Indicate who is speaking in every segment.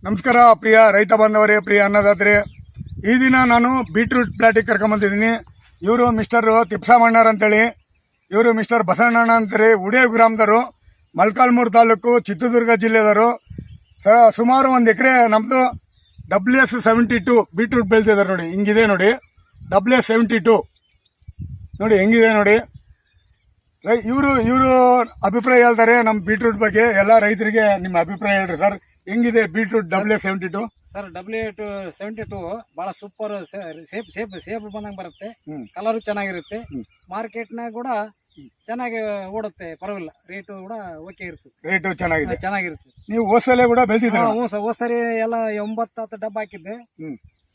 Speaker 1: ನಮಸ್ಕಾರ ಪ್ರಿಯ ರೈತ ಬಾಂಧವರೇ, ಪ್ರಿಯ ಅನ್ನದಾತರೇ. ಈ ದಿನ ನಾನು ಬೀಟ್ರೂಟ್ ಪ್ಲಾಟಿಗೆ ಕರ್ಕೊಂಬಂದಿದ್ದೀನಿ. ಇವರು ಮಿಸ್ಟರ್ ತಿಪ್ಸಾಮಣ್ಣರ್ ಅಂತೇಳಿ, ಇವರು ಮಿಸ್ಟರ್ ಬಸವಣ್ಣಣ್ಣ ಅಂತೇಳಿ, ಉಡೇವ್ ಗ್ರಾಮದವರು, ಮೊಳಕಾಲ್ಮೂರು ತಾಲೂಕು, ಚಿತ್ರದುರ್ಗ ಜಿಲ್ಲೆದವರು. ಸುಮಾರು 1 ಎಕರೆ ನಮ್ಮದು WS72 ಬೀಟ್ರೂಟ್ ಬೆಳೆದಿದ್ದಾರೆ. ನೋಡಿ, ಹಿಂಗಿದೆ ನೋಡಿ, WS72 ನೋಡಿ ಹೆಂಗಿದೆ ನೋಡಿ. ಇವರು ಅಭಿಪ್ರಾಯ ಹೇಳ್ತಾರೆ ನಮ್ಮ ಬೀಟ್ರೂಟ್ ಬಗ್ಗೆ. ಎಲ್ಲ ರೈತರಿಗೆ ನಿಮ್ಮ ಅಭಿಪ್ರಾಯ ಹೇಳ್ರಿ ಸರ್, ಹೆಂಗಿದೆ ಬೀಟ್ರೂಟ್ WS72?
Speaker 2: ಸರ್ WS72 ಬಹಳ ಸೂಪರ್, ಸೇಫ್ ಬಂದಂಗೆ ಬರುತ್ತೆ. ಕಲರ್ ಚೆನ್ನಾಗಿರುತ್ತೆ. ಮಾರ್ಕೆಟ್ನಾಗ ಕೂಡ ಚೆನ್ನಾಗಿ ಓಡುತ್ತೆ, ಪರವಾಗಿಲ್ಲ. ರೇಟು ಕೂಡ ಓಕೆ ಇರುತ್ತೆ.
Speaker 1: ರೇಟು ಚೆನ್ನಾಗಿರುತ್ತೆ. ನೀವು ಹೋಸಲೆ ಕೂಡ ಬೆಳೆದಿದ್ದೀರಾ?
Speaker 2: ಹೋಸರಿ ಎಲ್ಲ 9-10 ಡಬ್ಬ ಹಾಕಿದ್ದೆ.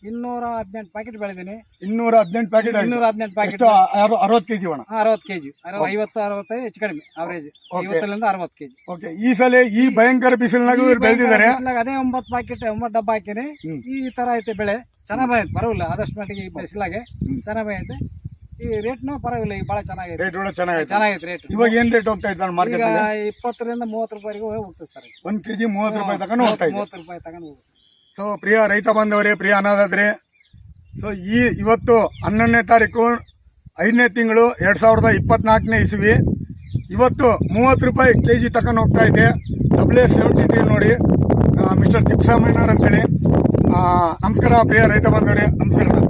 Speaker 2: 218 ಪ್ಯಾಕೆಟ್ ಬೆಳೆದೀನಿ.
Speaker 1: 218 ಪ್ಯಾಕೆಟ್.
Speaker 2: 218 ಪ್ಯಾಕೆಟ್
Speaker 1: 60 ಕೆಜಿ ಒಣ? 60
Speaker 2: ಕೆಜಿ, 50-65 ಹೆಚ್ಚು ಕಡಿಮೆ ಅವರೇಜ್, 50-60 ಕೆಜಿ.
Speaker 1: ಓಕೆ. ಈ ಸಲ ಈ ಭಯಂಕರ ಬಿಸಿಲಿನಾಗ ಬೆಳೆದಿದ್ದಾರೆ.
Speaker 2: ಅದೇ 9 ಡಬ್ಬ ಹಾಕಿನಿ. ಈ ತರ ಐತೆ ಬೆಳೆ, ಚೆನ್ನಾಗಿ ಬಂದೈತೆ, ಪರವಾಗಿಲ್ಲ. ಆದಷ್ಟು ಮಟ್ಟಿಗೆ ಬಿಸಿಲಾಗೆ ಚೆನ್ನಾಗಿ ಬಂದೈತೆ. ಈ ರೇಟ್ನು ಪರವಾಗಿಲ್ಲ, ಈಗ ಬಹಳ ಚೆನ್ನಾಗಿದೆ.
Speaker 1: ರೇಟ್ ಕೂಡ ಚೆನ್ನಾಗೈತೆ.
Speaker 2: ರೇಟ್
Speaker 1: ಇವಾಗ ಏನ್ ರೇಟ್ ಹೋಗ್ತಾ ಇತ್ತು ಮಾರ್ಕೆಟ್?
Speaker 2: 20 ರಿಂದ 30 ರೂಪಾಯಿಗೂ ಹೋಗ್ತದೆ ಸರ್.
Speaker 1: 1 ಕೆಜಿ 30 ರೂಪಾಯಿ ತಗೊಂಡು ಹೋಗ್ತಾ ಇದೆ.
Speaker 2: 30 ರೂಪಾಯಿ ತಗೊಂಡು ಹೋಗುತ್ತೆ.
Speaker 1: ಸೊ ಪ್ರಿಯ ರೈತ ಬಾಂಧವರೇ, ಪ್ರಿಯ ಅನ್ನದಾತರೇ, ಸೊ ಇವತ್ತು 11ನೇ ತಾರೀಕು 5ನೇ ತಿಂಗಳು 2024ನೇ ಇಸ್ವಿ. ಇವತ್ತು 30 ರೂಪಾಯಿ ಕೆಜಿ ತಗೊಂಡು ಹೋಗ್ತಾ ಇದೆ WS72 ನೋಡಿ, ಮಿಸ್ಟರ್ ತಿಪ್ಸಾಮಣ್ಣರ್ ಅಂತೇಳಿ. ನಮಸ್ಕಾರ ಪ್ರಿಯ ರೈತ ಬಾಂಧವರೇ, ನಮಸ್ಕಾರ ಸರ್.